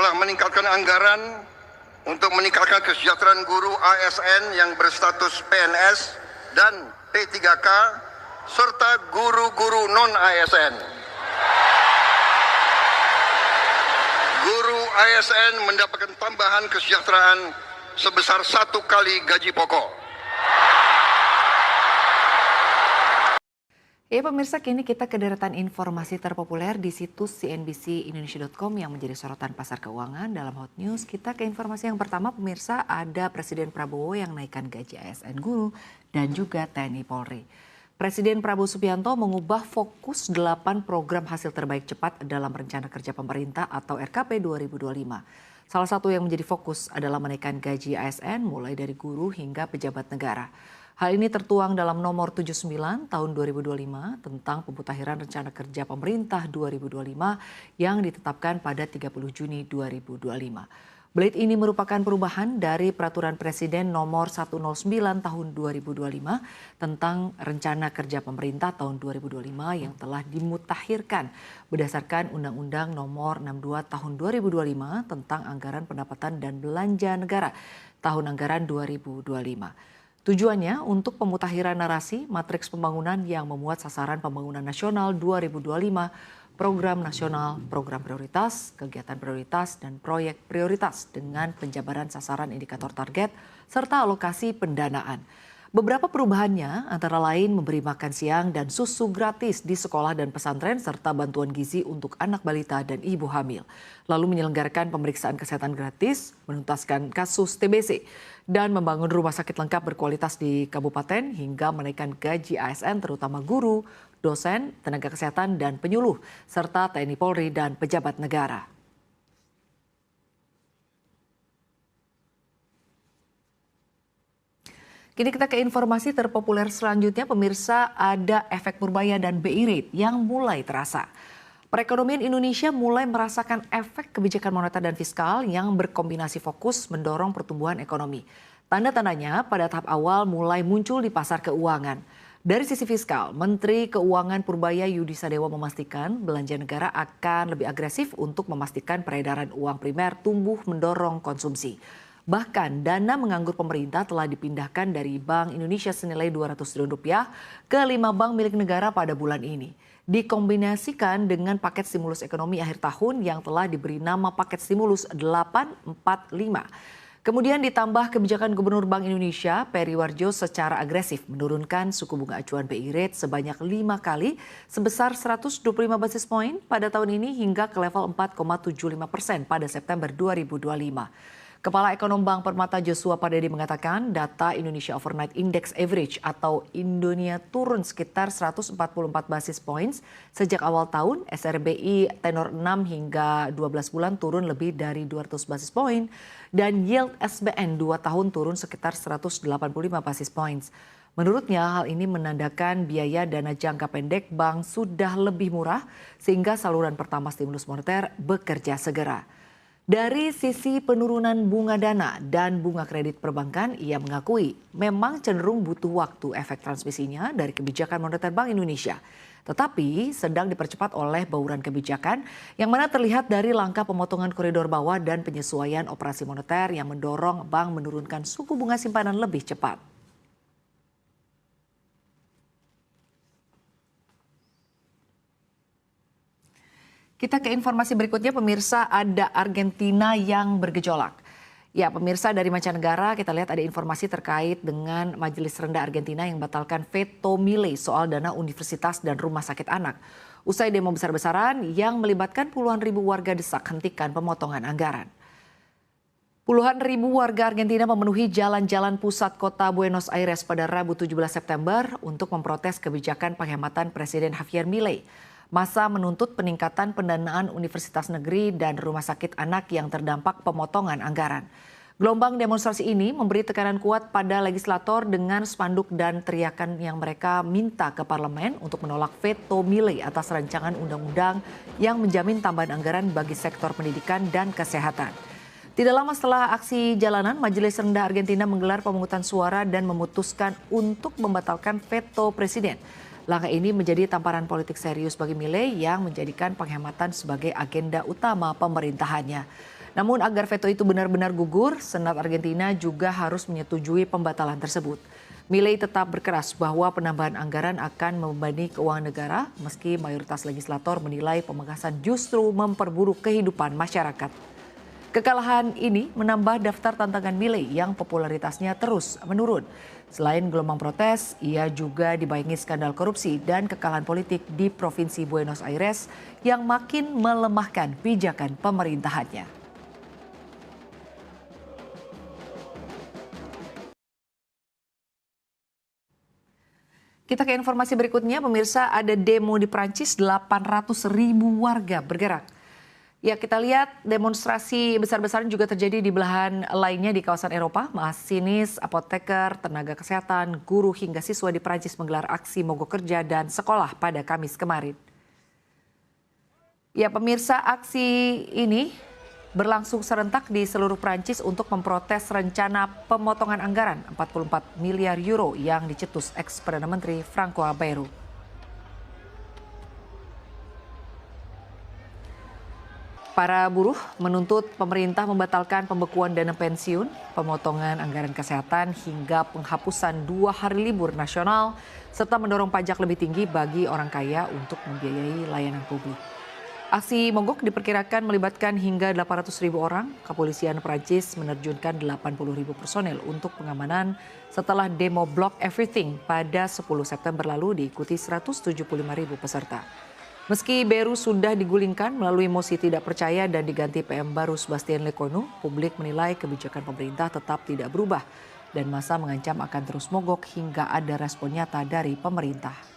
telah meningkatkan anggaran untuk meningkatkan kesejahteraan guru ASN yang berstatus PNS dan P3K serta guru-guru non-ASN. Guru ASN mendapatkan tambahan kesejahteraan sebesar 1 kali gaji pokok. Ya pemirsa, kini kita ke deretan informasi terpopuler di situs cnbcindonesia.com yang menjadi sorotan pasar keuangan dalam Hot News. Kita ke informasi yang pertama pemirsa, ada Presiden Prabowo yang naikkan gaji ASN guru dan juga TNI Polri. Presiden Prabowo Subianto mengubah fokus 8 program hasil terbaik cepat dalam rencana kerja pemerintah atau RKP 2025. Salah satu yang menjadi fokus adalah menaikkan gaji ASN mulai dari guru hingga pejabat negara. Hal ini tertuang dalam nomor 79 tahun 2025 tentang pemutahiran rencana kerja pemerintah 2025 yang ditetapkan pada 30 Juni 2025. Blade ini merupakan perubahan dari Peraturan Presiden nomor 109 tahun 2025 tentang rencana kerja pemerintah tahun 2025 yang telah dimutakhirkan berdasarkan Undang-Undang nomor 62 tahun 2025 tentang anggaran pendapatan dan belanja negara tahun anggaran 2025. Tujuannya untuk pemutakhiran narasi matriks pembangunan yang memuat sasaran pembangunan nasional 2025, program nasional, program prioritas, kegiatan prioritas, dan proyek prioritas dengan penjabaran sasaran indikator target, serta alokasi pendanaan. Beberapa perubahannya antara lain memberi makan siang dan susu gratis di sekolah dan pesantren serta bantuan gizi untuk anak balita dan ibu hamil. Lalu menyelenggarakan pemeriksaan kesehatan gratis, menuntaskan kasus TBC, dan membangun rumah sakit lengkap berkualitas di kabupaten hingga menaikkan gaji ASN terutama guru, dosen, tenaga kesehatan, dan penyuluh, serta TNI Polri dan pejabat negara. Kini kita ke informasi terpopuler selanjutnya, pemirsa, ada efek Purbaya dan BI Rate yang mulai terasa. Perekonomian Indonesia mulai merasakan efek kebijakan moneter dan fiskal yang berkombinasi fokus mendorong pertumbuhan ekonomi. Tanda-tandanya pada tahap awal mulai muncul di pasar keuangan. Dari sisi fiskal, Menteri Keuangan Purbaya Yudi Sadewa memastikan belanja negara akan lebih agresif untuk memastikan peredaran uang primer tumbuh mendorong konsumsi. Bahkan dana menganggur pemerintah telah dipindahkan dari Bank Indonesia senilai 200 triliun rupiah ke 5 bank milik negara pada bulan ini. Dikombinasikan dengan paket stimulus ekonomi akhir tahun yang telah diberi nama paket stimulus 845. Kemudian ditambah kebijakan Gubernur Bank Indonesia Peri Warjo secara agresif menurunkan suku bunga acuan BI Rate sebanyak 5 kali sebesar 125 basis poin pada tahun ini hingga ke level 4,75% pada September 2025. Kepala Ekonom Bank Permata Joshua Pardede mengatakan data Indonesia Overnight Index Average atau Indonia turun sekitar 144 basis points sejak awal tahun. SRBI tenor 6 hingga 12 bulan turun lebih dari 200 basis point dan yield SBN 2 tahun turun sekitar 185 basis points. Menurutnya hal ini menandakan biaya dana jangka pendek bank sudah lebih murah sehingga saluran pertama stimulus moneter bekerja segera. Dari sisi penurunan bunga dana dan bunga kredit perbankan, ia mengakui memang cenderung butuh waktu efek transmisinya dari kebijakan moneter Bank Indonesia. Tetapi sedang dipercepat oleh bauran kebijakan yang mana terlihat dari langkah pemotongan koridor bawah dan penyesuaian operasi moneter yang mendorong bank menurunkan suku bunga simpanan lebih cepat. Kita ke informasi berikutnya, pemirsa, ada Argentina yang bergejolak. Ya, pemirsa, dari mancanegara kita lihat ada informasi terkait dengan Majelis Rendah Argentina yang batalkan veto Milei soal dana universitas dan rumah sakit anak. Usai demo besar-besaran yang melibatkan puluhan ribu warga desak hentikan pemotongan anggaran. Puluhan ribu warga Argentina memenuhi jalan-jalan pusat kota Buenos Aires pada Rabu 17 September untuk memprotes kebijakan penghematan Presiden Javier Milei. Massa menuntut peningkatan pendanaan universitas negeri dan rumah sakit anak yang terdampak pemotongan anggaran. Gelombang demonstrasi ini memberi tekanan kuat pada legislator dengan spanduk dan teriakan yang mereka minta ke parlemen untuk menolak veto Milei atas rancangan undang-undang yang menjamin tambahan anggaran bagi sektor pendidikan dan kesehatan. Tidak lama setelah aksi jalanan, Majelis Rendah Argentina menggelar pemungutan suara dan memutuskan untuk membatalkan veto presiden. Langkah ini menjadi tamparan politik serius bagi Milei yang menjadikan penghematan sebagai agenda utama pemerintahannya. Namun agar veto itu benar-benar gugur, Senat Argentina juga harus menyetujui pembatalan tersebut. Milei tetap berkeras bahwa penambahan anggaran akan membebani keuangan negara, meski mayoritas legislator menilai pemangkasan justru memperburuk kehidupan masyarakat. Kekalahan ini menambah daftar tantangan Milei yang popularitasnya terus menurun. Selain gelombang protes, ia juga dibayangi skandal korupsi dan kekalahan politik di Provinsi Buenos Aires yang makin melemahkan pijakan pemerintahannya. Kita ke informasi berikutnya, pemirsa, ada demo di Prancis, 800.000 warga bergerak. Ya, kita lihat demonstrasi besar-besaran juga terjadi di belahan lainnya di kawasan Eropa. Masinis, apoteker, tenaga kesehatan, guru hingga siswa di Prancis menggelar aksi mogok kerja dan sekolah pada Kamis kemarin. Ya, pemirsa, aksi ini berlangsung serentak di seluruh Prancis untuk memprotes rencana pemotongan anggaran 44 miliar euro yang dicetus ex-Perdana Menteri Francois Bayrou. Para buruh menuntut pemerintah membatalkan pembekuan dana pensiun, pemotongan anggaran kesehatan hingga penghapusan 2 hari libur nasional, serta mendorong pajak lebih tinggi bagi orang kaya untuk membiayai layanan publik. Aksi mogok diperkirakan melibatkan hingga 800.000 orang. Kepolisian Prancis menerjunkan 80.000 personel untuk pengamanan setelah demo Block Everything pada 10 September lalu diikuti 175.000 peserta. Meski Bayrou sudah digulingkan melalui mosi tidak percaya dan diganti PM baru Sébastien Lecornu, publik menilai kebijakan pemerintah tetap tidak berubah dan massa mengancam akan terus mogok hingga ada respon nyata dari pemerintah.